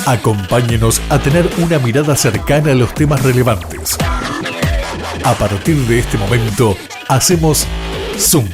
Acompáñenos a tener una mirada cercana a los temas relevantes. A partir de este momento, hacemos Zoom.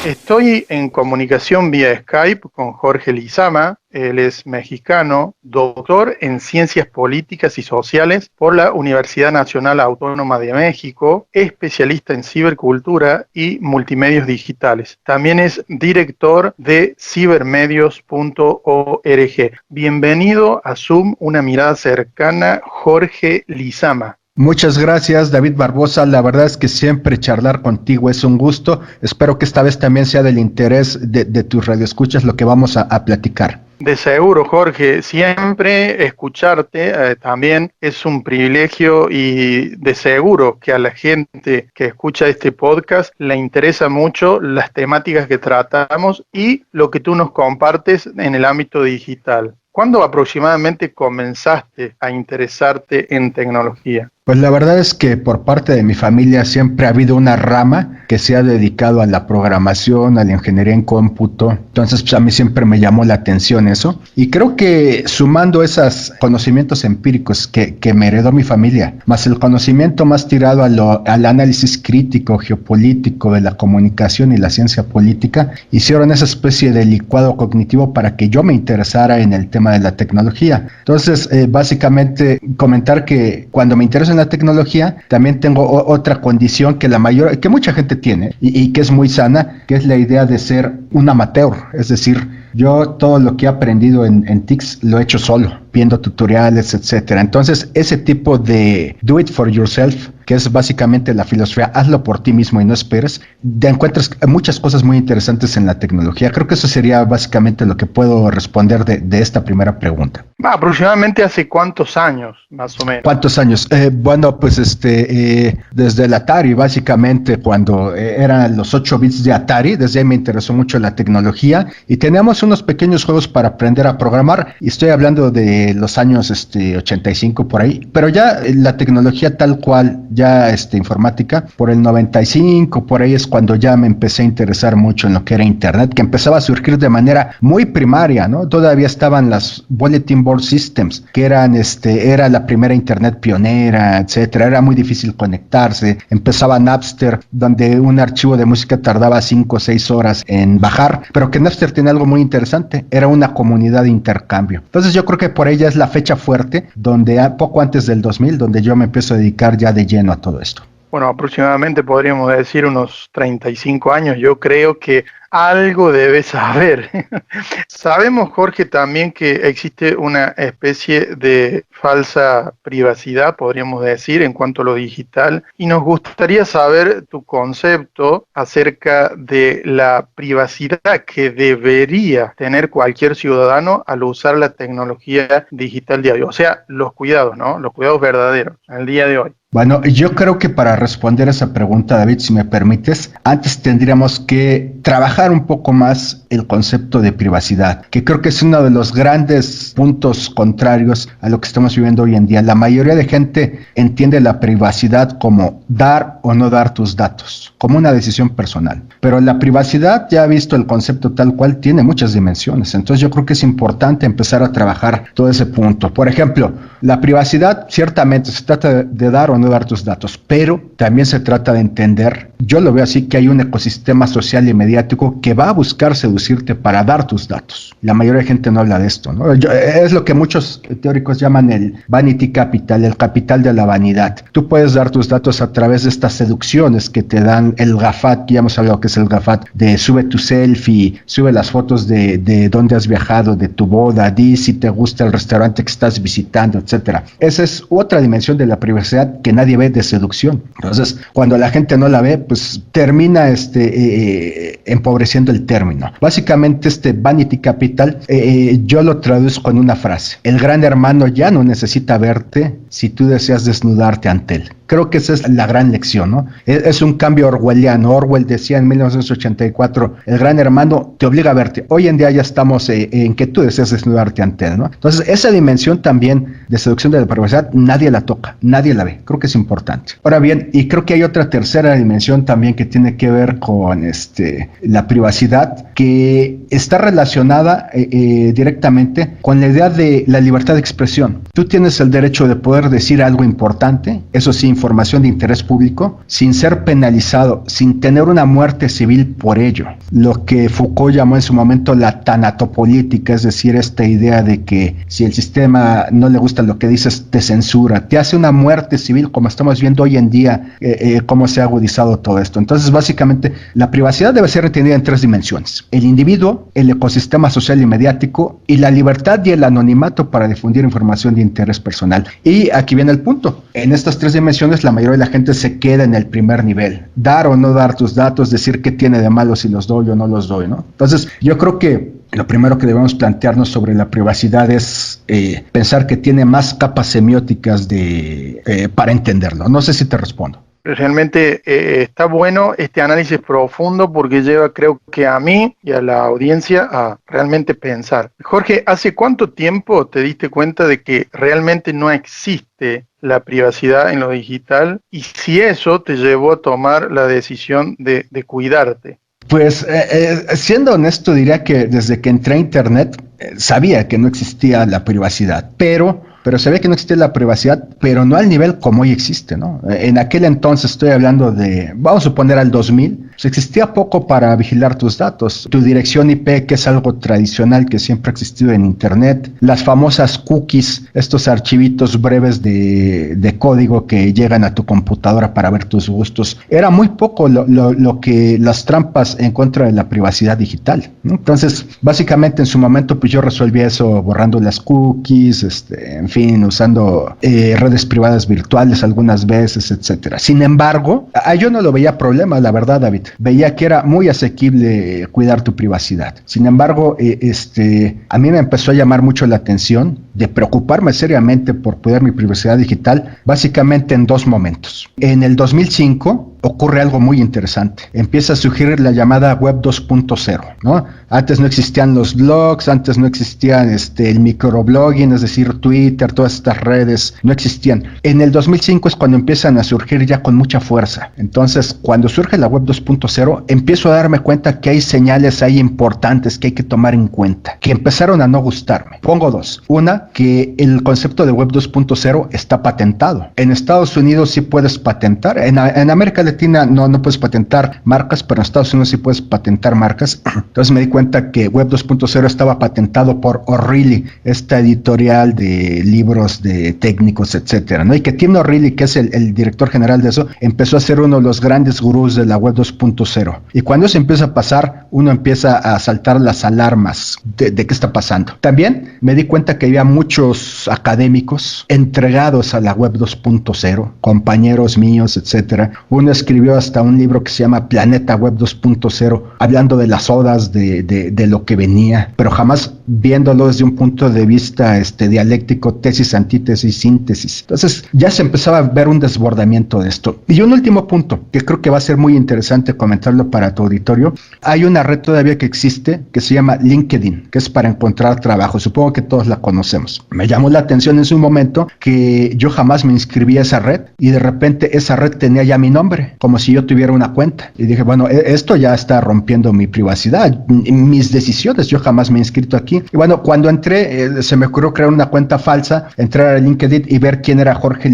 Estoy en comunicación vía Skype con Jorge Lizama. Él es mexicano, doctor en Ciencias Políticas y Sociales por la Universidad Nacional Autónoma de México, especialista en cibercultura y multimedios digitales. También es director de cibermedios.org. Bienvenido a Zoom, una mirada cercana, Jorge Lizama. Muchas gracias, David Barbosa. La verdad es que siempre charlar contigo es un gusto. Espero que esta vez también sea del interés de tus radioescuchas lo que vamos a platicar. De seguro, Jorge. Siempre escucharte también es un privilegio y de seguro que a la gente que escucha este podcast le interesa mucho las temáticas que tratamos y lo que tú nos compartes en el ámbito digital. ¿Cuándo aproximadamente comenzaste a interesarte en tecnología? Pues la verdad es que por parte de mi familia siempre ha habido una rama que se ha dedicado a la programación, a la ingeniería en cómputo. Entonces, pues a mí siempre me llamó la atención eso. Y creo que sumando esos conocimientos empíricos que me heredó mi familia, más el conocimiento más tirado al análisis crítico, geopolítico de la comunicación y la ciencia política, hicieron esa especie de licuado cognitivo para que yo me interesara en el tema de la tecnología. Entonces, básicamente comentar que cuando me intereso en la tecnología, también tengo otra condición que que mucha gente tiene y que es muy sana, que es la idea de ser un amateur, es decir, yo todo lo que he aprendido en TICS lo he hecho solo, viendo tutoriales, etcétera. Entonces, ese tipo de do it for yourself, que es básicamente la filosofía, hazlo por ti mismo y no esperes, encuentras muchas cosas muy interesantes en la tecnología. Creo que eso sería básicamente lo que puedo responder de esta primera pregunta. Aproximadamente hace cuántos años, más o menos. ¿Cuántos años? Bueno, pues desde el Atari, básicamente, cuando eran los 8 bits de Atari, desde ahí me interesó mucho la tecnología y teníamos unos pequeños juegos para aprender a programar, y estoy hablando de los años 85 por ahí, pero ya la tecnología tal cual, ya informática, por el 95, por ahí es cuando ya me empecé a interesar mucho en lo que era internet, que empezaba a surgir de manera muy primaria, ¿no? Todavía estaban las Bulletin Board Systems, que era la primera internet pionera, etcétera. Era muy difícil conectarse. Empezaba Napster, donde un archivo de música tardaba 5 o 6 horas en bajar, pero que Napster tenía algo muy interesante, era una comunidad de intercambio. Entonces yo creo que por ella es la fecha fuerte, donde poco antes del 2000, donde yo me empiezo a dedicar ya de lleno a todo esto. Bueno, aproximadamente podríamos decir unos 35 años. Yo creo que algo debes saber. Sabemos, Jorge, también que existe una especie de falsa privacidad, podríamos decir, en cuanto a lo digital, y nos gustaría saber tu concepto acerca de la privacidad que debería tener cualquier ciudadano al usar la tecnología digital diario. O sea, los cuidados, ¿no? Los cuidados verdaderos en el día de hoy. Bueno, yo creo que para responder a esa pregunta, David, si me permites, antes tendríamos que trabajar un poco más el concepto de privacidad, que creo que es uno de los grandes puntos contrarios a lo que estamos viviendo hoy en día. La mayoría de gente entiende la privacidad como dar o no dar tus datos, como una decisión personal. Pero la privacidad, ya visto el concepto tal cual, tiene muchas dimensiones. Entonces yo creo que es importante empezar a trabajar todo ese punto. Por ejemplo, la privacidad ciertamente se trata de dar o no dar tus datos, pero también se trata de entender, yo lo veo así, que hay un ecosistema social y mediático que va a buscar seducirte para dar tus datos. La mayoría de gente no habla de esto, ¿no? Es lo que muchos teóricos llaman el vanity capital, el capital de la vanidad. Tú puedes dar tus datos a través de estas seducciones que te dan el GAFAT, que ya hemos hablado que es el GAFAT, de sube tu selfie, sube las fotos de dónde has viajado, de tu boda, di si te gusta el restaurante que estás visitando, etcétera. Esa es otra dimensión de la privacidad que nadie ve, de seducción. Entonces, cuando la gente no la ve, pues termina empobreciendo el término. Básicamente este vanity capital, yo lo traduzco en una frase: el gran hermano ya no necesita verte si tú deseas desnudarte ante él. Creo que esa es la gran lección, ¿no? Es un cambio orwelliano. Orwell decía en 1984, el gran hermano te obliga a verte. Hoy en día ya estamos en que tú deseas desnudarte ante él, ¿no? Entonces, esa dimensión también de seducción de la privacidad, nadie la toca, nadie la ve. Creo que es importante. Ahora bien, y creo que hay otra tercera dimensión también que tiene que ver con la privacidad, que está relacionada directamente con la idea de la libertad de expresión. Tú tienes el derecho de poder decir algo importante, eso sí, información de interés público, sin ser penalizado, sin tener una muerte civil por ello. Lo que Foucault llamó en su momento la tanatopolítica, es decir, esta idea de que si el sistema no le gusta lo que dices, te censura, te hace una muerte civil, como estamos viendo hoy en día, cómo se ha agudizado todo esto. Entonces, básicamente, la privacidad debe ser entendida en tres dimensiones: el individuo, el ecosistema social y mediático, y la libertad y el anonimato para difundir información de interés personal. Y aquí viene el punto: en estas tres dimensiones la mayoría de la gente se queda en el primer nivel: dar o no dar tus datos, decir qué tiene de malo si los doy o no los doy, ¿no? Entonces, yo creo que lo primero que debemos plantearnos sobre la privacidad es pensar que tiene más capas semióticas para entenderlo. No sé si te respondo. Realmente está bueno este análisis profundo porque lleva, creo que a mí y a la audiencia, a realmente pensar. Jorge, ¿hace cuánto tiempo te diste cuenta de que realmente no existe la privacidad en lo digital? Y si eso te llevó a tomar la decisión de cuidarte. Pues siendo honesto, diría que desde que entré a Internet sabía que no existía la privacidad, pero sabía que no existía la privacidad, pero no al nivel como hoy existe, ¿no? En aquel entonces, estoy hablando de, vamos a suponer al 2000, pues existía poco para vigilar tus datos. Tu dirección IP, que es algo tradicional que siempre ha existido en Internet, las famosas cookies, estos archivitos breves de código que llegan a tu computadora para ver tus gustos. Era muy poco lo que las trampas en contra de la privacidad digital, ¿no? Entonces, básicamente en su momento, pues yo resolví eso borrando las cookies, en fin, usando redes privadas virtuales algunas veces, etcétera. Sin embargo, yo no lo veía problema, la verdad, David. Veía que era muy asequible cuidar tu privacidad. Sin embargo, a mí me empezó a llamar mucho la atención de preocuparme seriamente por cuidar mi privacidad digital, básicamente en dos momentos. En el 2005 ocurre algo muy interesante. Empieza a surgir la llamada Web 2.0, ¿no? Antes no existían los blogs, antes no existían el microblogging, es decir, Twitter, todas estas redes, no existían. En el 2005 es cuando empiezan a surgir ya con mucha fuerza. Entonces, cuando surge la Web 2.0, empiezo a darme cuenta que hay señales ahí importantes que hay que tomar en cuenta, que empezaron a no gustarme. Pongo dos. Una, que el concepto de Web 2.0 está patentado. En Estados Unidos sí puedes patentar, en América Latina no puedes patentar marcas, pero en Estados Unidos sí puedes patentar marcas. Entonces me di cuenta que Web 2.0 estaba patentado por O'Reilly, esta editorial de libros de técnicos, etcétera, ¿no? Y que Tim O'Reilly, que es el director general de eso, empezó a ser uno de los grandes gurús de la Web 2.0. Y cuando eso empieza a pasar, uno empieza a saltar las alarmas de qué está pasando. También me di cuenta que había muchos académicos entregados a la Web 2.0, compañeros míos, etcétera. Uno escribió hasta un libro que se llama Planeta Web 2.0, hablando de las odas de lo que venía, pero jamás viéndolo desde un punto de vista dialéctico, tesis, antítesis, síntesis. Entonces ya se empezaba a ver un desbordamiento de esto. Y un último punto, que creo que va a ser muy interesante comentarlo para tu auditorio. Hay una red todavía que existe, que se llama LinkedIn, que es para encontrar trabajo. Supongo que todos la conocemos. Me llamó la atención en su momento que yo jamás me inscribí a esa red, y de repente esa red tenía ya mi nombre, como si yo tuviera una cuenta. Y dije, bueno, esto ya está rompiendo mi privacidad, mis decisiones. Yo jamás me he inscrito aquí. Y bueno, cuando entré, se me ocurrió crear una cuenta falsa, entrar a LinkedIn y ver quién era Jorge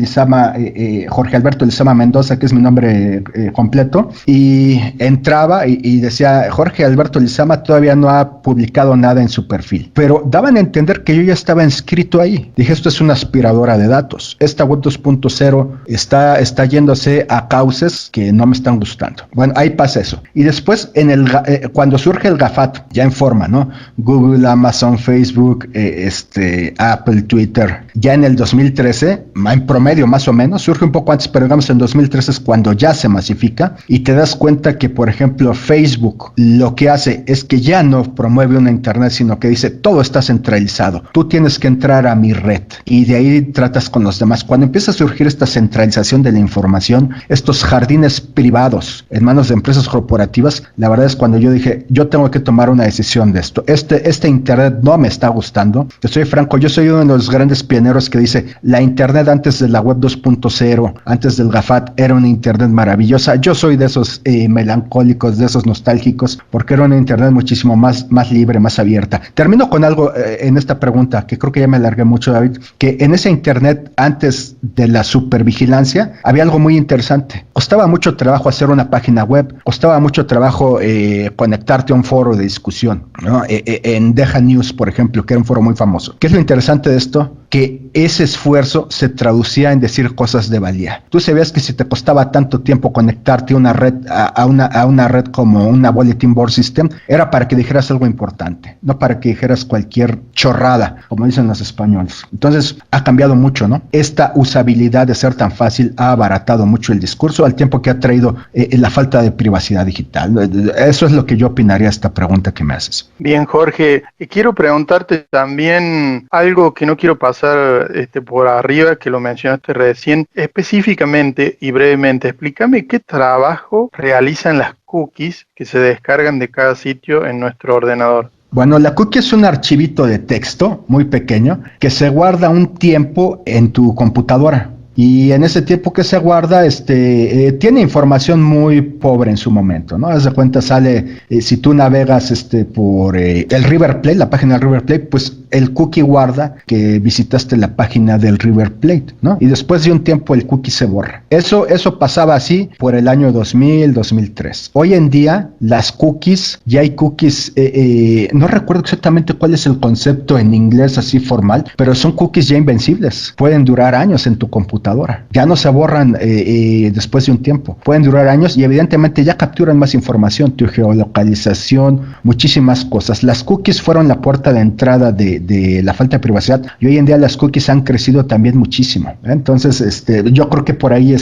Alberto Lizama Mendoza, que es mi nombre completo, y entraba y decía, Jorge Alberto Lizama todavía no ha publicado nada en su perfil, pero daban a entender que yo ya estaba inscrito ahí. Dije, esto es una aspiradora de datos. Esta Web 2.0 está yéndose a cauces cosas que no me están gustando. Bueno, ahí pasa eso. Y después, cuando surge el GAFAT, ya en forma, ¿no? Google, Amazon, Facebook, Apple, Twitter, ya en el 2013, en promedio más o menos, surge un poco antes, pero digamos en 2013 es cuando ya se masifica y te das cuenta que, por ejemplo, Facebook lo que hace es que ya no promueve una internet, sino que dice todo está centralizado. Tú tienes que entrar a mi red y de ahí tratas con los demás. Cuando empieza a surgir esta centralización de la información, estos jardines privados en manos de empresas corporativas, la verdad es cuando yo dije, yo tengo que tomar una decisión de esto. Este internet no me está gustando. Te soy franco, yo soy uno de los grandes pioneros que dice, la internet antes de la web 2.0, antes del GAFAT, era una internet maravillosa. Yo soy de esos melancólicos, de esos nostálgicos, porque era una internet muchísimo más libre, más abierta. Termino con algo en esta pregunta, que creo que ya me alargué mucho, David, que en esa internet, antes de la supervigilancia, había algo muy interesante. Costaba mucho trabajo hacer una página web, costaba mucho trabajo conectarte a un foro de discusión, ¿no? En Deja News, por ejemplo, que era un foro muy famoso. ¿Qué es lo interesante de esto? Que ese esfuerzo se traducía en decir cosas de valía. Tú sabías que si te costaba tanto tiempo conectarte a una red, a una red como una Bulletin Board System, era para que dijeras algo importante, no para que dijeras cualquier chorrada, como dicen los españoles. Entonces, ha cambiado mucho, ¿no? Esta usabilidad de ser tan fácil ha abaratado mucho el discurso, al tiempo que ha traído la falta de privacidad digital. Eso es lo que yo opinaría a esta pregunta que me haces. Bien, Jorge, y quiero preguntarte también algo que no quiero pasar por arriba, que lo mencionaste recién, específicamente y brevemente. Explícame qué trabajo realizan las cookies que se descargan de cada sitio en nuestro ordenador. Bueno, la cookie es un archivito de texto muy pequeño que se guarda un tiempo en tu computadora. Y en ese tiempo que se guarda, tiene información muy pobre en su momento, ¿no? Haz de cuenta, sale, si tú navegas por el River Plate, la página del River Plate, pues el cookie guarda que visitaste la página del River Plate, ¿no? Y después de un tiempo el cookie se borra. Eso pasaba así por el año 2000, 2003. Hoy en día, las cookies, ya hay cookies, no recuerdo exactamente cuál es el concepto en inglés así formal, pero son cookies ya invencibles. Pueden durar años en tu computadora. Ya no se borran después de un tiempo. Pueden durar años y evidentemente ya capturan más información, tu geolocalización, muchísimas cosas. Las cookies fueron la puerta de entrada de la falta de privacidad y hoy en día las cookies han crecido también muchísimo. Entonces, yo creo que por ahí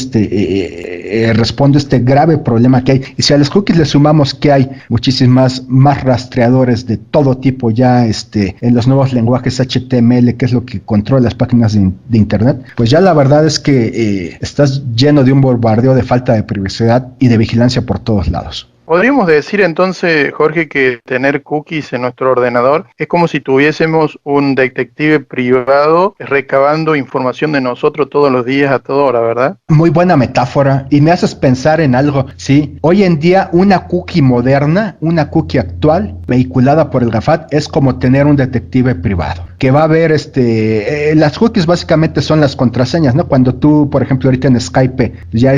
responde este grave problema que hay. Y si a las cookies le sumamos que hay muchísimas más rastreadores de todo tipo ya en los nuevos lenguajes HTML, que es lo que controla las páginas de internet, pues ya la verdad es que estás lleno de un bombardeo de falta de privacidad y de vigilancia por todos lados. Podríamos decir entonces, Jorge, que tener cookies en nuestro ordenador es como si tuviésemos un detective privado recabando información de nosotros todos los días a toda hora, ¿verdad? Muy buena metáfora y me haces pensar en algo, sí. Hoy en día una cookie moderna, una cookie actual, vehiculada por el GAFAT, es como tener un detective privado, que va a ver, las cookies básicamente son las contraseñas, ¿no? Cuando tú, por ejemplo, ahorita en Skype ya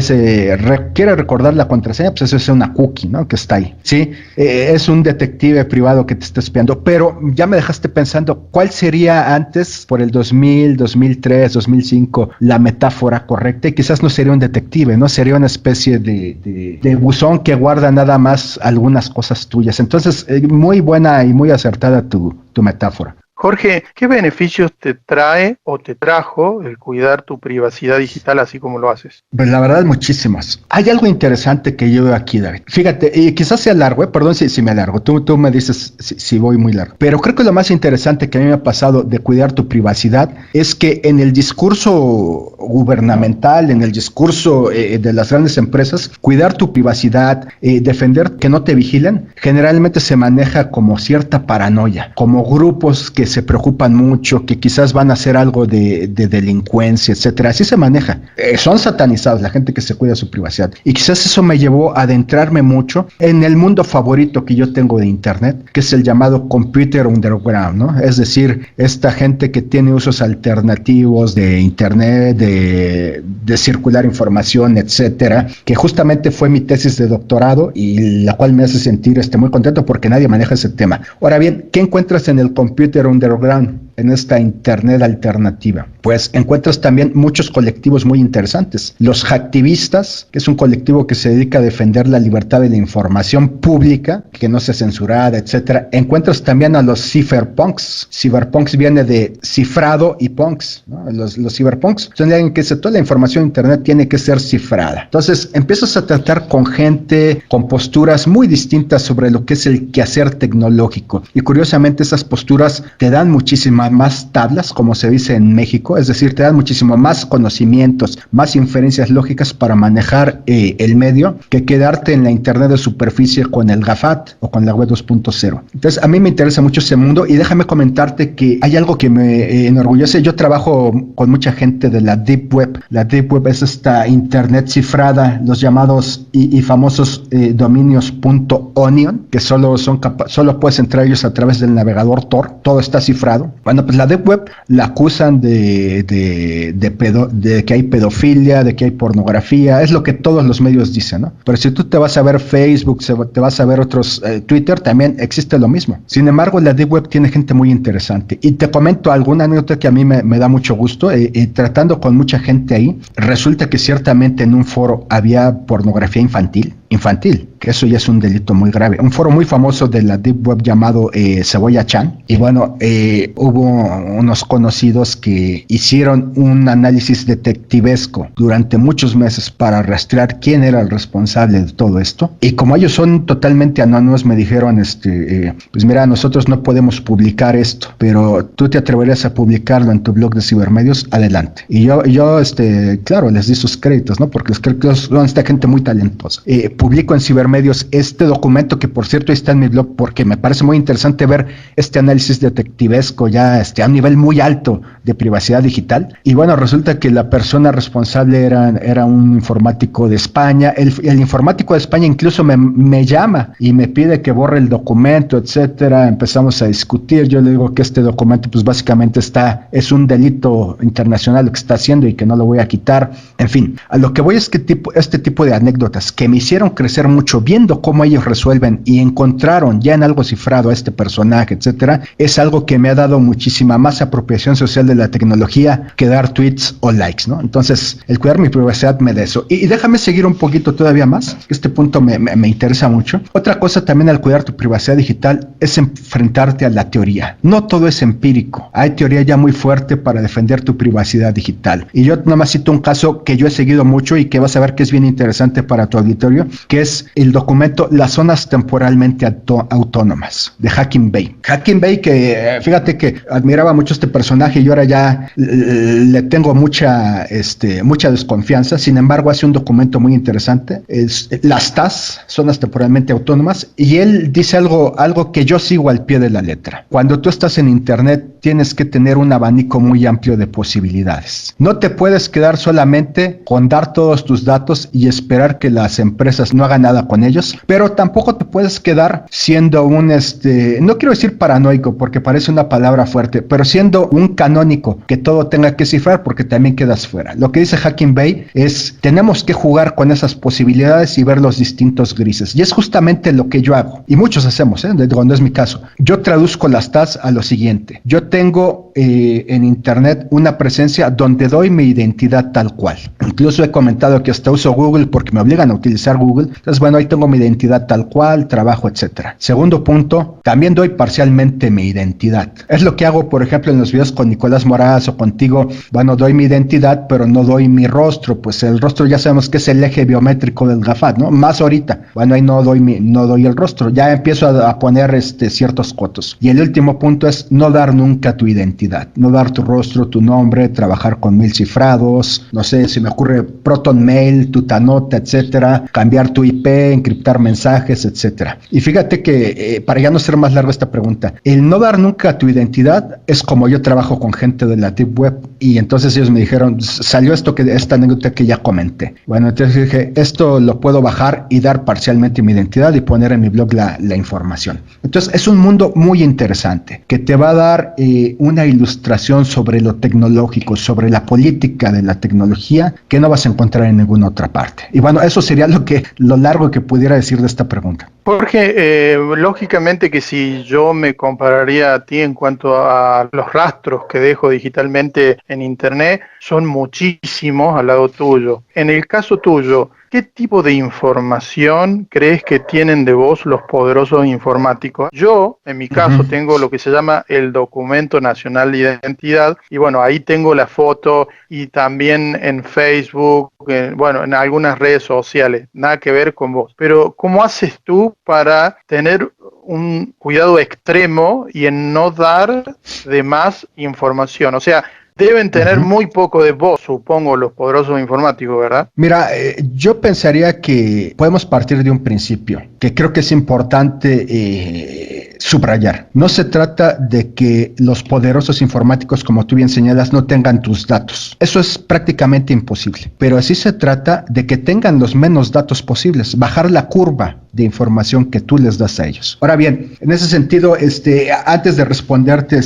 quiere recordar la contraseña, pues eso es una cookie, ¿no? Que está ahí, ¿sí? Es un detective privado que te está espiando, pero ya me dejaste pensando, ¿cuál sería antes, por el 2000, 2003, 2005, la metáfora correcta? Y quizás no sería un detective, ¿no? Sería una especie de buzón que guarda nada más algunas cosas tuyas. Entonces, muy buena y muy acertada tu metáfora. Jorge, ¿qué beneficios te trae o te trajo el cuidar tu privacidad digital así como lo haces? Pues la verdad, muchísimas. Hay algo interesante que yo veo aquí, David. Fíjate, y quizás sea largo, perdón si me alargo, tú me dices si voy muy largo. Pero creo que lo más interesante que a mí me ha pasado de cuidar tu privacidad es que en el discurso gubernamental, en el discurso de las grandes empresas, cuidar tu privacidad, defender que no te vigilen, generalmente se maneja como cierta paranoia, como grupos que se preocupan mucho, que quizás van a hacer algo de delincuencia, etcétera. Así se maneja. Son satanizados la gente que se cuida su privacidad. Y quizás eso me llevó a adentrarme mucho en el mundo favorito que yo tengo de internet, que es el llamado computer underground, ¿no? Es decir, esta gente que tiene usos alternativos de internet, de circular información, etcétera, que justamente fue mi tesis de doctorado y la cual me hace sentir muy contento porque nadie maneja ese tema. Ahora bien, ¿qué encuentras en el computer underground? en esta Internet alternativa? Pues encuentras también muchos colectivos muy interesantes. Los hacktivistas, que es un colectivo que se dedica a defender la libertad de la información pública, que no sea censurada, etcétera. Encuentras también a los cypherpunks. Cypherpunks viene de cifrado y punks, ¿no? Los cypherpunks son alguien que dice toda la información en Internet tiene que ser cifrada. Entonces empiezas a tratar con gente con posturas muy distintas sobre lo que es el quehacer tecnológico. Y curiosamente esas posturas te dan muchísimas más tablas, como se dice en México, es decir, te dan muchísimo más conocimientos, más inferencias lógicas para manejar el medio que quedarte en la Internet de superficie con el GAFAT o con la web 2.0. Entonces a mí me interesa mucho ese mundo y déjame comentarte que hay algo que me enorgullece. Yo trabajo con mucha gente de la Deep Web. La Deep Web es esta Internet cifrada, los llamados y famosos dominios .onion, que solo puedes entrar a ellos a través del navegador Tor. Todo está cifrado. Bueno, pues la Deep Web la acusan de que hay pedofilia, de que hay pornografía. Es lo que todos los medios dicen, ¿no? Pero si tú te vas a ver Facebook, te vas a ver otros Twitter, también existe lo mismo. Sin embargo, la Deep Web tiene gente muy interesante. Y te comento alguna anécdota que a mí me da mucho gusto. Tratando con mucha gente ahí, resulta que ciertamente en un foro había pornografía infantil, que eso ya es un delito muy grave. Un foro muy famoso de la Deep Web llamado Cebolla Chan. Y bueno, hubo unos conocidos que hicieron un análisis detectivesco durante muchos meses para rastrear quién era el responsable de todo esto. Y como ellos son totalmente anónimos, me dijeron, pues mira, nosotros no podemos publicar esto, pero tú te atreverías a publicarlo en tu blog de cibermedios, adelante. Y yo claro, les di sus créditos, ¿no? Porque los créditos son esta gente muy talentosa. Publico en cibermedios este documento, que por cierto está en mi blog, porque me parece muy interesante ver este análisis detectivesco ya a un nivel muy alto de privacidad digital. Y bueno, resulta que la persona responsable era un informático de España. El informático de España incluso me llama y me pide que borre el documento, etcétera. Empezamos a discutir. Yo le digo que este documento pues básicamente es un delito internacional lo que está haciendo y que no lo voy a quitar. En fin, a lo que voy es que este tipo de anécdotas que me hicieron crecer mucho viendo cómo ellos resuelven y encontraron ya en algo cifrado a este personaje, etcétera, es algo que me ha dado muchísima más apropiación social de la tecnología que dar tweets o likes, ¿no? Entonces, el cuidar mi privacidad me da eso. Y déjame seguir un poquito todavía más, este punto me interesa mucho. Otra cosa también al cuidar tu privacidad digital es enfrentarte a la teoría. No todo es empírico. Hay teoría ya muy fuerte para defender tu privacidad digital. Y yo nomás cito un caso que yo he seguido mucho y que vas a ver que es bien interesante para tu auditorio, que es el documento Las zonas temporalmente autónomas de Hacking Bay. Hacking Bay, que fíjate que admiraba mucho este personaje y ahora ya le tengo mucha desconfianza. Sin embargo, hace un documento muy interesante. Es las TAS, zonas temporalmente autónomas, y él dice algo que yo sigo al pie de la letra. Cuando tú estás en Internet, tienes que tener un abanico muy amplio de posibilidades. No te puedes quedar solamente con dar todos tus datos y esperar que las empresas no hagan nada con ellos, pero tampoco te puedes quedar siendo no quiero decir paranoico porque parece una palabra fuerte, pero siendo un canónico que todo tenga que cifrar, porque también quedas fuera. Lo que dice Hacking Bay es, tenemos que jugar con esas posibilidades y ver los distintos grises, y es justamente lo que yo hago, y muchos hacemos, cuando es mi caso. Yo traduzco las TAS a lo siguiente: yo tengo en Internet una presencia donde doy mi identidad tal cual. Incluso he comentado que hasta uso Google porque me obligan a utilizar Google. Entonces, bueno, ahí tengo mi identidad tal cual, trabajo, etcétera. Segundo punto, también doy parcialmente mi identidad. Es lo que hago, por ejemplo, en los videos con Nicolás Moraz o contigo. Bueno, doy mi identidad, pero no doy mi rostro. Pues el rostro ya sabemos que es el eje biométrico del GAFAT, ¿no? Más ahorita. Bueno, ahí no doy el rostro. Ya empiezo a poner ciertos cotos. Y el último punto es no dar nunca tu identidad. No dar tu rostro, tu nombre, trabajar con 1000 cifrados. No sé, si me ocurre ProtonMail, Tutanota, etcétera. Cambiar tu IP, encriptar mensajes, etcétera. Y fíjate que, para ya no ser más larga esta pregunta, el no dar nunca tu identidad es como yo trabajo con gente de la Deep Web, y entonces ellos me dijeron, salió esta anécdota que ya comenté. Bueno, entonces dije, esto lo puedo bajar y dar parcialmente mi identidad y poner en mi blog la información. Entonces es un mundo muy interesante que te va a dar una ilustración sobre lo tecnológico, sobre la política de la tecnología, que no vas a encontrar en ninguna otra parte. Y bueno, eso sería lo que lo largo que pudiera decir de esta pregunta. Jorge, lógicamente que si yo me compararía a ti en cuanto a los rastros que dejo digitalmente en Internet, son muchísimos al lado tuyo. En el caso tuyo, ¿qué tipo de información crees que tienen de vos los poderosos informáticos? Yo, en mi caso, tengo lo que se llama el Documento Nacional de Identidad y bueno, ahí tengo la foto y también en Facebook, en algunas redes sociales, nada que ver con vos. Pero, ¿cómo haces tú para tener un cuidado extremo y en no dar de más información? O sea, deben tener muy poco de voz, supongo, los poderosos informáticos, ¿verdad? Mira, yo pensaría que podemos partir de un principio, que creo que es importante subrayar. No se trata de que los poderosos informáticos, como tú bien señalas, no tengan tus datos. Eso es prácticamente imposible. Pero sí se trata de que tengan los menos datos posibles, bajar la curva de información que tú les das a ellos. Ahora bien, en ese sentido, antes de responderte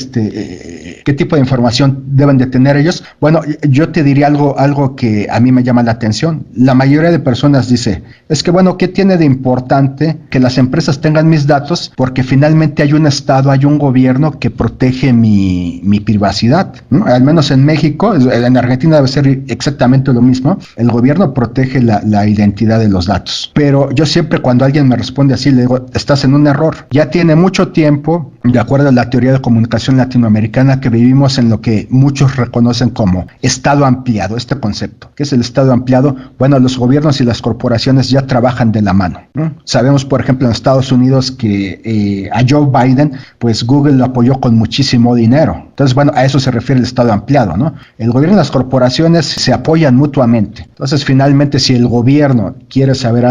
qué tipo de información deben de tener ellos, bueno, yo te diría algo que a mí me llama la atención. La mayoría de personas dice, es que bueno, ¿qué tiene de importante que las empresas tengan mis datos? Porque finalmente hay un Estado, hay un gobierno que protege mi privacidad, ¿no? Al menos en México, en Argentina debe ser exactamente lo mismo. El gobierno protege la identidad de los datos. Pero yo siempre cuando alguien me responde así, le digo, estás en un error. Ya tiene mucho tiempo, de acuerdo a la teoría de comunicación latinoamericana, que vivimos en lo que muchos reconocen como Estado ampliado, este concepto. ¿Qué es el Estado ampliado? Bueno, los gobiernos y las corporaciones ya trabajan de la mano, ¿no? Sabemos, por ejemplo, en Estados Unidos que a Joe Biden, pues Google lo apoyó con muchísimo dinero. Entonces, bueno, a eso se refiere el Estado ampliado, ¿no? El gobierno y las corporaciones se apoyan mutuamente. Entonces, finalmente, si el gobierno quiere saber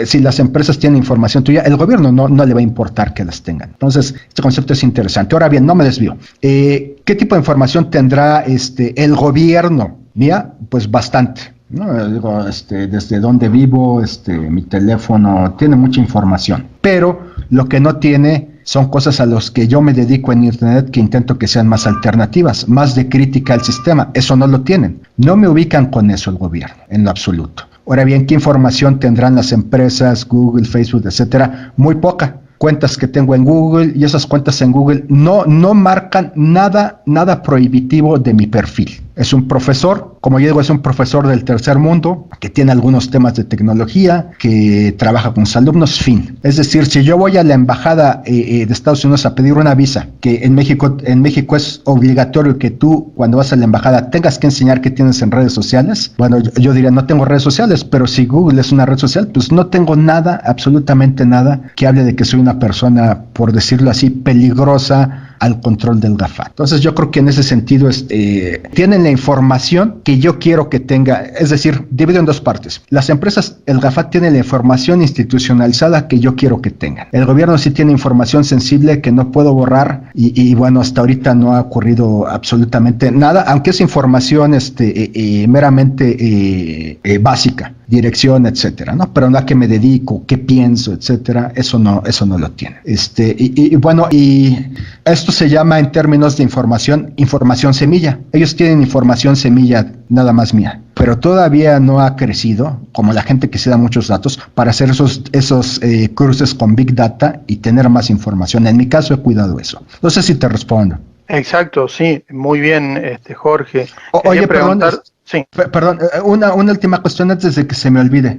si las empresas tienen información tuya, el gobierno no le va a importar que las tengan. Entonces, este concepto es interesante. Ahora bien, no me desvío. ¿Qué tipo de información tendrá el gobierno? Mía, pues bastante. No, digo, desde dónde vivo, mi teléfono, tiene mucha información. Pero lo que no tiene son cosas a las que yo me dedico en Internet que intento que sean más alternativas, más de crítica al sistema. Eso no lo tienen. No me ubican con eso el gobierno, en lo absoluto. Ahora bien, ¿qué información tendrán las empresas, Google, Facebook, etcétera? Muy poca. Cuentas que tengo en Google y esas cuentas en Google no marcan nada prohibitivo de mi perfil. Es un profesor, como yo digo, es un profesor del tercer mundo que tiene algunos temas de tecnología, que trabaja con sus alumnos, fin. Es decir, si yo voy a la embajada de Estados Unidos a pedir una visa, que en México es obligatorio que tú cuando vas a la embajada tengas que enseñar qué tienes en redes sociales. Bueno, yo diría no tengo redes sociales, pero si Google es una red social, pues no tengo nada, absolutamente nada que hable de que soy una persona, por decirlo así, peligrosa al control del GAFA. Entonces yo creo que en ese sentido tienen la información que yo quiero que tenga, es decir, divido en dos partes. Las empresas, el GAFA tiene la información institucionalizada que yo quiero que tengan. El gobierno sí tiene información sensible que no puedo borrar y bueno, hasta ahorita no ha ocurrido absolutamente nada, aunque es información meramente básica, dirección, etcétera, ¿no? Pero no a qué me dedico, qué pienso, etcétera, eso no lo tiene. Bueno, y esto se llama en términos de información semilla. Ellos tienen información semilla nada más mía, pero todavía no ha crecido, como la gente que se da muchos datos, para hacer esos cruces con Big Data y tener más información. En mi caso he cuidado eso. No sé si te respondo. Exacto, sí, muy bien, Jorge. Oye, preguntar. Sí. Perdón, una última cuestión antes de que se me olvide.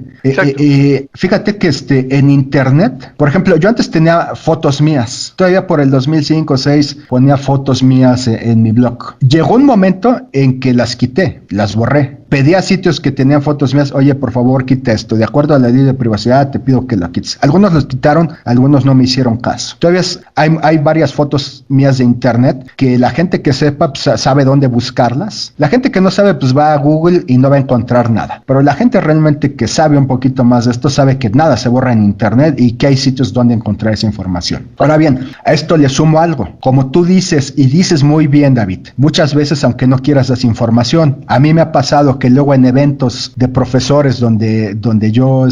Fíjate que en Internet, por ejemplo, yo antes tenía fotos mías. Todavía por el 2005 o 2006 ponía fotos mías en mi blog. Llegó un momento en que las quité, las borré. Pedí a sitios que tenían fotos mías, oye, por favor, quita esto. De acuerdo a la ley de privacidad, te pido que lo quites. Algunos los quitaron, algunos no me hicieron caso. Todavía hay varias fotos mías de Internet que la gente que sepa pues, sabe dónde buscarlas. La gente que no sabe, pues va a Google y no va a encontrar nada. Pero la gente realmente que sabe un poquito más de esto, sabe que nada se borra en Internet y que hay sitios donde encontrar esa información. Ahora bien, a esto le sumo algo. Como tú dices, y dices muy bien, David, muchas veces, aunque no quieras desinformación, a mí me ha pasado notado que luego en eventos de profesores donde yo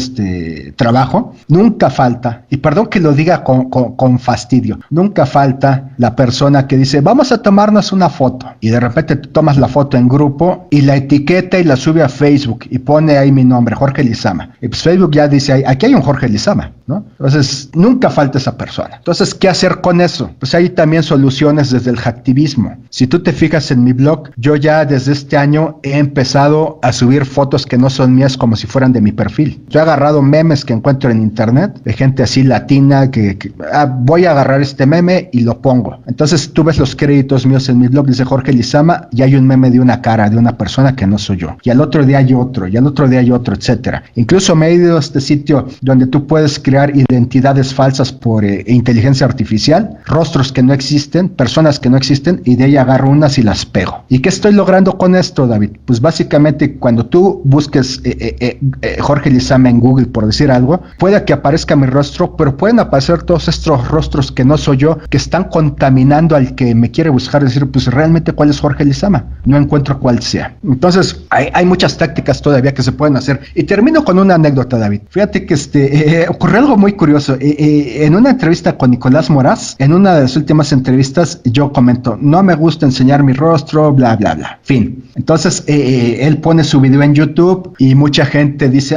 trabajo, nunca falta, y perdón que lo diga con fastidio, nunca falta la persona que dice, vamos a tomarnos una foto, y de repente tú tomas la foto en grupo y la etiqueta y la sube a Facebook y pone ahí mi nombre, Jorge Lizama, y pues Facebook ya dice, aquí hay un Jorge Lizama, ¿no? Entonces nunca falta esa persona. Entonces, ¿qué hacer con eso? Pues hay también soluciones desde el hacktivismo. Si tú te fijas en mi blog, yo ya desde este año he empezado a subir fotos que no son mías como si fueran de mi perfil. Yo he agarrado memes que encuentro en internet de gente así latina que voy a agarrar este meme y lo pongo. Entonces tú ves los créditos míos en mi blog, dice Jorge Lizama, y hay un meme de una cara de una persona que no soy yo. Y al otro día hay otro, y al otro día hay otro, etcétera. Incluso me he ido a este sitio donde tú puedes crear identidades falsas por inteligencia artificial, rostros que no existen, personas que no existen, y de ahí agarro unas y las pego. ¿Y qué estoy logrando con esto, David? Pues básicamente cuando tú busques Jorge Lizama en Google, por decir algo, puede que aparezca mi rostro, pero pueden aparecer todos estos rostros que no soy yo, que están contaminando al que me quiere buscar, decir, pues realmente ¿cuál es Jorge Lizama? No encuentro cuál sea. Entonces hay muchas tácticas todavía que se pueden hacer. Y termino con una anécdota, David. Fíjate que ocurrió algo muy curioso. En una entrevista con Nicolás Moraz, en una de las últimas entrevistas, yo comento, no me gusta enseñar mi rostro, bla, bla, bla. Fin. Entonces, él pone su video en YouTube y mucha gente dice,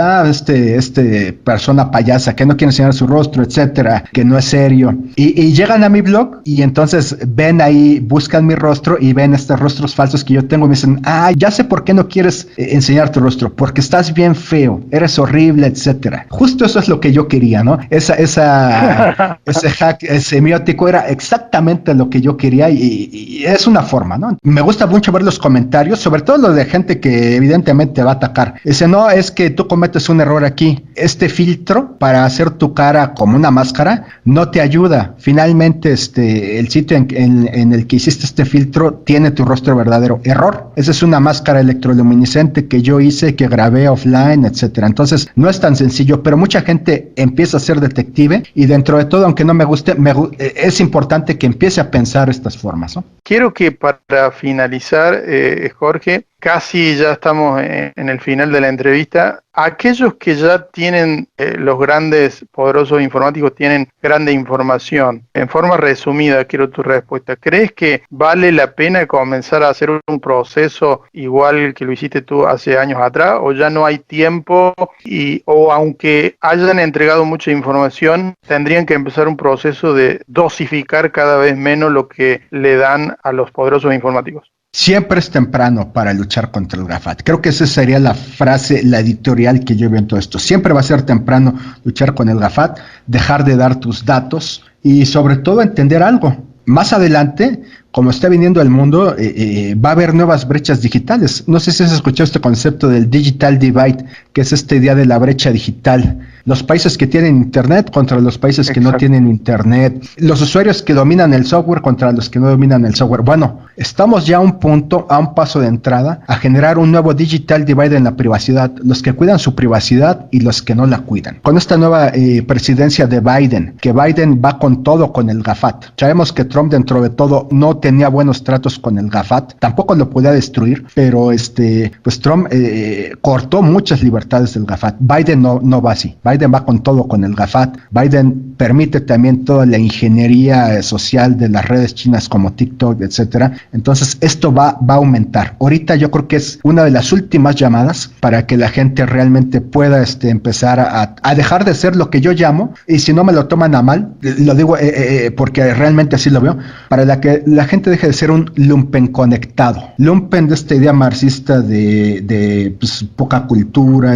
persona payasa que no quiere enseñar su rostro, etcétera, que no es serio. Y llegan a mi blog y entonces ven ahí, buscan mi rostro y ven estos rostros falsos que yo tengo y me dicen, ya sé por qué no quieres enseñar tu rostro, porque estás bien feo, eres horrible, etcétera. Justo eso es lo que yo quería, ¿no? Ese hack semiótico era exactamente lo que yo quería y es una forma, ¿no? Me gusta mucho ver los comentarios, sobre todo los de gente que evidentemente va a atacar. Dice, no, es que tú cometes un error aquí. Este filtro para hacer tu cara como una máscara no te ayuda. Finalmente, el sitio en el que hiciste este filtro tiene tu rostro verdadero. Error. Esa es una máscara electroluminiscente que yo hice, que grabé offline, etcétera. Entonces, no es tan sencillo, pero mucha gente empieza a ser detective y dentro de todo, aunque no me guste, es importante que empiece a pensar estas formas, ¿no? Quiero que para finalizar, Jorge, casi ya estamos en el final de la entrevista. Aquellos que ya tienen, los grandes poderosos informáticos tienen grande información, en forma resumida quiero tu respuesta. ¿Crees que vale la pena comenzar a hacer un proceso igual que lo hiciste tú hace años atrás, o ya no hay tiempo o aunque hayan entregado mucha información, tendrían que empezar un proceso de dosificar cada vez menos lo que le dan a los poderosos informáticos? Siempre es temprano para luchar contra el GAFAT. Creo que esa sería la frase, la editorial que yo veo en todo esto. Siempre va a ser temprano luchar con el GAFAT, dejar de dar tus datos y sobre todo entender algo. Más adelante, como está viniendo el mundo, va a haber nuevas brechas digitales. No sé si has escuchado este concepto del Digital Divide, que es esta idea de la brecha digital. Los países que tienen internet contra los países que no tienen internet. Los usuarios que dominan el software contra los que no dominan el software. Bueno, estamos ya a un punto, a un paso de entrada, a generar un nuevo Digital Divide en la privacidad. Los que cuidan su privacidad y los que no la cuidan. Con esta nueva presidencia de Biden, que Biden va con todo con el GAFAT. Sabemos que Trump dentro de todo no tenía buenos tratos con el GAFAT, tampoco lo podía destruir, pero pues Trump cortó muchas libertades del GAFAT. Biden no va así. Biden va con todo con el GAFAT. Biden permite también toda la ingeniería social de las redes chinas como TikTok, etcétera. Entonces esto va a aumentar. Ahorita yo creo que es una de las últimas llamadas para que la gente realmente pueda empezar a dejar de ser lo que yo llamo, y si no me lo toman a mal, lo digo porque realmente así lo veo, para que la gente deje de ser un lumpen conectado. Lumpen de esta idea marxista de pues, poca cultura,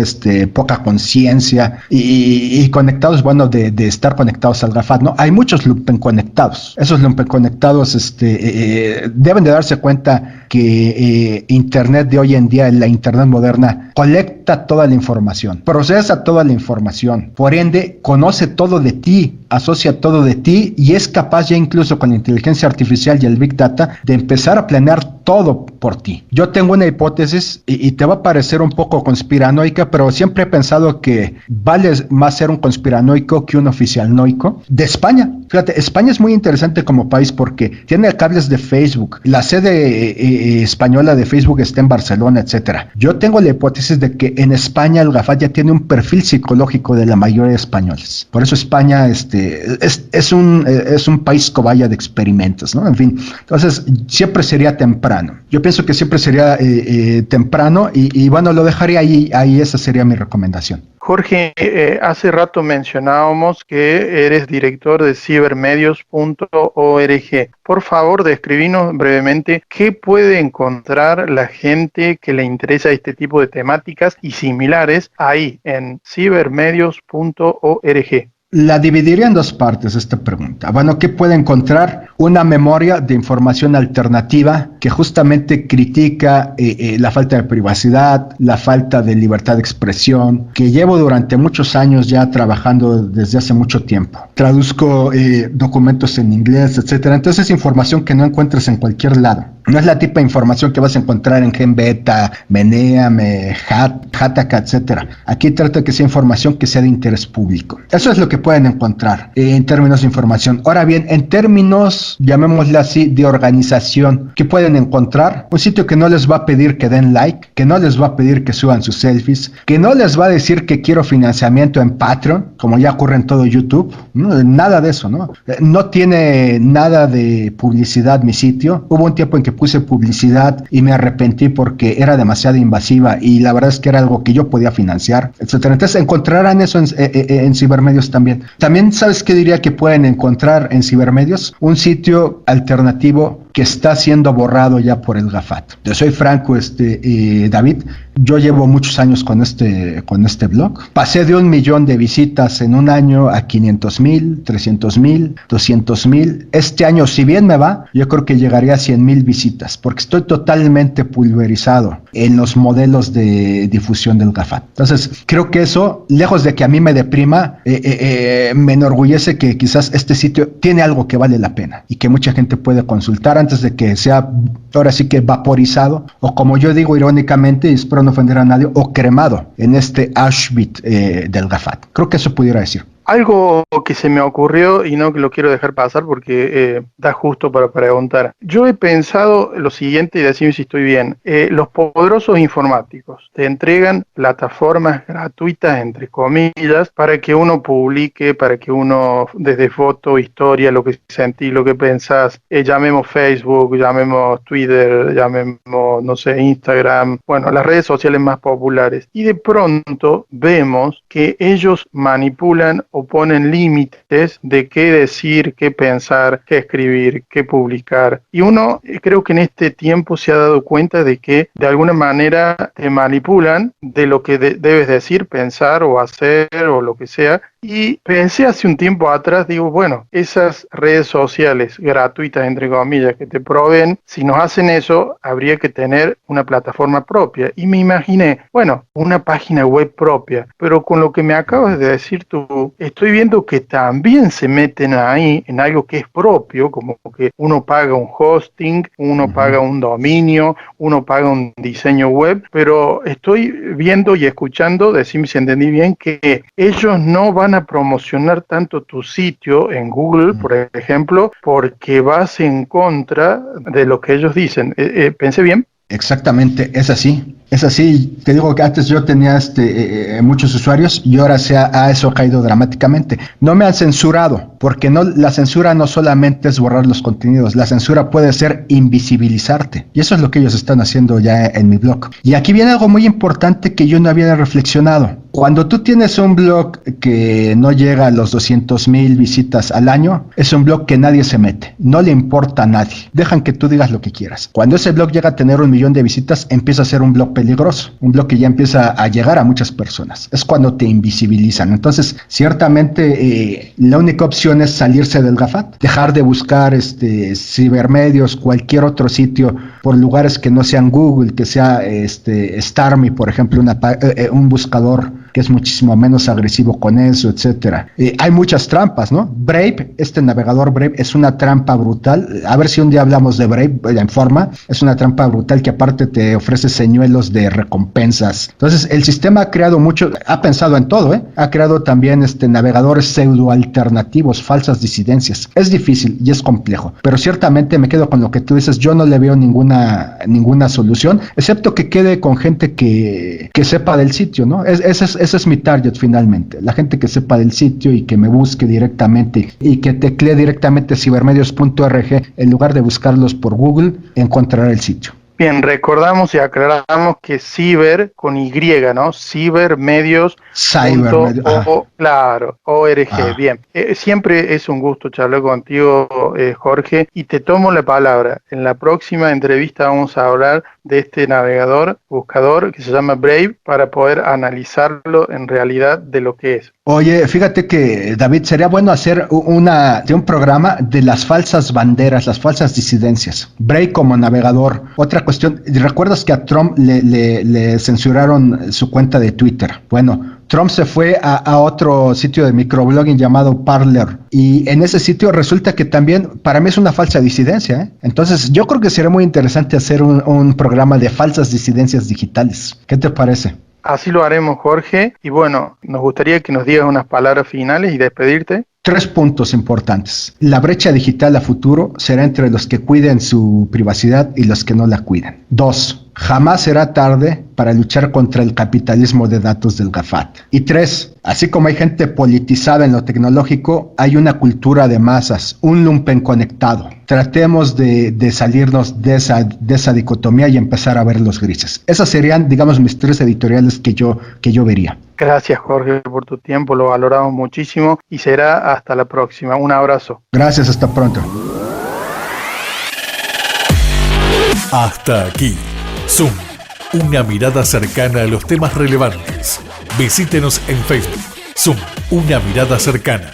poca conciencia y conectados, bueno, de estar conectados al GAFAT, ¿no? Hay muchos lumpen conectados. Esos lumpen conectados deben de darse cuenta que Internet de hoy en día, la Internet moderna, colecta toda la información, procesa toda la información, por ende, conoce todo de ti. asocia todo de ti y es capaz ya incluso con la inteligencia artificial y el Big Data de empezar a planear todo por ti. Yo tengo una hipótesis y te va a parecer un poco conspiranoica, pero siempre he pensado que vale más ser un conspiranoico que un oficialnoico de España. Fíjate, España es muy interesante como país porque tiene cables de Facebook, la sede española de Facebook está en Barcelona, etcétera. Yo tengo la hipótesis de que en España el GAFAT ya tiene un perfil psicológico de la mayoría de españoles. Por eso España es un país cobaya de experimentos, ¿no? En fin, entonces siempre sería temprano. Yo pienso que siempre sería temprano y bueno, lo dejaría ahí, esa sería mi recomendación. Jorge, hace rato mencionábamos que eres director de cibermedios.org. Por favor, describinos brevemente qué puede encontrar la gente que le interesa este tipo de temáticas y similares ahí en cibermedios.org. La dividiría en dos partes esta pregunta. Bueno, ¿qué puede encontrar? Una memoria de información alternativa que justamente critica la falta de privacidad, la falta de libertad de expresión, que llevo durante muchos años ya trabajando desde hace mucho tiempo. Traduzco documentos en inglés, etcétera. Entonces es información que no encuentras en cualquier lado. No es la tipo de información que vas a encontrar en GenBeta, Meneame, Hataka, etcétera. Aquí trato de que sea información que sea de interés público. Eso es lo que pueden encontrar en términos de información. Ahora bien, en términos, llamémosle así, de organización, ¿qué pueden encontrar? Un sitio que no les va a pedir que den like, que no les va a pedir que suban sus selfies, que no les va a decir que quiero financiamiento en Patreon, como ya ocurre en todo YouTube. Nada de eso, ¿no? No tiene nada de publicidad mi sitio. Hubo un tiempo en que puse publicidad y me arrepentí porque era demasiado invasiva y la verdad es que era algo que yo podía financiar, etcétera. Entonces encontrarán eso en Cibermedios también. También, ¿sabes qué diría que pueden encontrar en Cibermedios? Un sitio alternativo que está siendo borrado ya por el GAFAT. Yo soy franco, David, yo llevo muchos años con este blog. Pasé de 1 millón de visitas en un año a 500,000, 300,000, 200,000. Este año, si bien me va, yo creo que llegaría a 100,000 visitas, porque estoy totalmente pulverizado en los modelos de difusión del GAFAT. Entonces, creo que eso, lejos de que a mí me deprima, me enorgullece que quizás este sitio tiene algo que vale la pena y que mucha gente puede consultar antes de que sea, ahora sí que vaporizado, o como yo digo irónicamente, y espero no ofender a nadie, o cremado en este Auschwitz del GAFAT. Creo que eso pudiera decir. Algo que se me ocurrió y no que lo quiero dejar pasar porque da justo para preguntar. Yo he pensado lo siguiente y decime si estoy bien. Los poderosos informáticos te entregan plataformas gratuitas, entre comillas, para que uno publique, para que uno desde foto, historia, lo que sentís, lo que pensás, llamemos Facebook, llamemos Twitter, llamemos, no sé, Instagram, bueno, las redes sociales más populares. Y de pronto vemos que ellos manipulan o ponen límites de qué decir, qué pensar, qué escribir, qué publicar. Y uno creo que en este tiempo se ha dado cuenta de que de alguna manera te manipulan de lo que debes decir, pensar o hacer o lo que sea. Y pensé hace un tiempo atrás, digo, bueno, esas redes sociales gratuitas, entre comillas, que te proveen, si nos hacen eso, habría que tener una plataforma propia. Y me imaginé, bueno, una página web propia. Pero con lo que me acabas de decir tú, estoy viendo que también se meten ahí en algo que es propio, como que uno paga un hosting, uno paga un dominio, uno paga un diseño web, pero estoy viendo y escuchando, decime si entendí bien, que ellos no van a promocionar tanto tu sitio en Google, por ejemplo, porque vas en contra de lo que ellos dicen. ¿Pensé bien? Exactamente, es así. Es así, te digo que antes yo tenía muchos usuarios y ahora eso ha caído dramáticamente. No me han censurado, porque la censura no solamente es borrar los contenidos, la censura puede ser invisibilizarte. Y eso es lo que ellos están haciendo ya en mi blog. Y aquí viene algo muy importante que yo no había reflexionado. Cuando tú tienes un blog que no llega a los 200,000 visitas al año, es un blog que nadie se mete, no le importa a nadie. Dejan que tú digas lo que quieras. Cuando ese blog llega a tener 1 millón de visitas, empieza a ser un blog peligroso, un blog que ya empieza a llegar a muchas personas. Es cuando te invisibilizan. Entonces, ciertamente, la única opción es salirse del GAFAT, dejar de buscar cibermedios, cualquier otro sitio, por lugares que no sean Google, que sea Starmy, por ejemplo, un buscador que es muchísimo menos agresivo con eso, etcétera. Hay muchas trampas, ¿no? Brave, este navegador Brave es una trampa brutal. A ver si un día hablamos de Brave en forma. Es una trampa brutal que aparte te ofrece señuelos de recompensas. Entonces, el sistema ha creado mucho, ha pensado en todo, ¿eh? Ha creado también navegadores pseudo alternativos, falsas disidencias. Es difícil y es complejo, pero ciertamente me quedo con lo que tú dices. Yo no le veo ninguna solución, excepto que quede con gente que sepa del sitio, ¿no? Ese es mi target finalmente, la gente que sepa del sitio y que me busque directamente y que teclee directamente cibermedios.org en lugar de buscarlos por Google, encontrará el sitio. Bien, recordamos y aclaramos que ciber con Y, ¿no? Cibermedios. Claro, ORG. Bien, siempre es un gusto charlar contigo, Jorge, y te tomo la palabra. En la próxima entrevista vamos a hablar de este navegador, buscador, que se llama Brave, para poder analizarlo en realidad de lo que es. Oye, fíjate que, David, sería bueno hacer un programa de las falsas banderas, las falsas disidencias. Brave como navegador. Otra cuestión, ¿recuerdas que a Trump le censuraron su cuenta de Twitter? Bueno, Trump se fue a otro sitio de microblogging llamado Parler, y en ese sitio resulta que también para mí es una falsa disidencia, ¿eh? Entonces yo creo que sería muy interesante hacer un programa de falsas disidencias digitales. ¿Qué te parece? Así lo haremos, Jorge, y bueno, nos gustaría que nos digas unas palabras finales y despedirte. 3 puntos importantes. La brecha digital a futuro será entre los que cuiden su privacidad y los que no la cuiden. 2. Jamás será tarde para luchar contra el capitalismo de datos del GAFAT. Y 3. Así como hay gente politizada en lo tecnológico, hay una cultura de masas, un lumpen conectado. Tratemos de salirnos de esa dicotomía y empezar a ver los grises. Esas serían, digamos, mis 3 editoriales que yo vería. Gracias, Jorge, por tu tiempo, lo valoramos muchísimo y será hasta la próxima. Un abrazo. Gracias, hasta pronto. Hasta aquí, Zoom, una mirada cercana a los temas relevantes. Visítenos en Facebook, Zoom, una mirada cercana.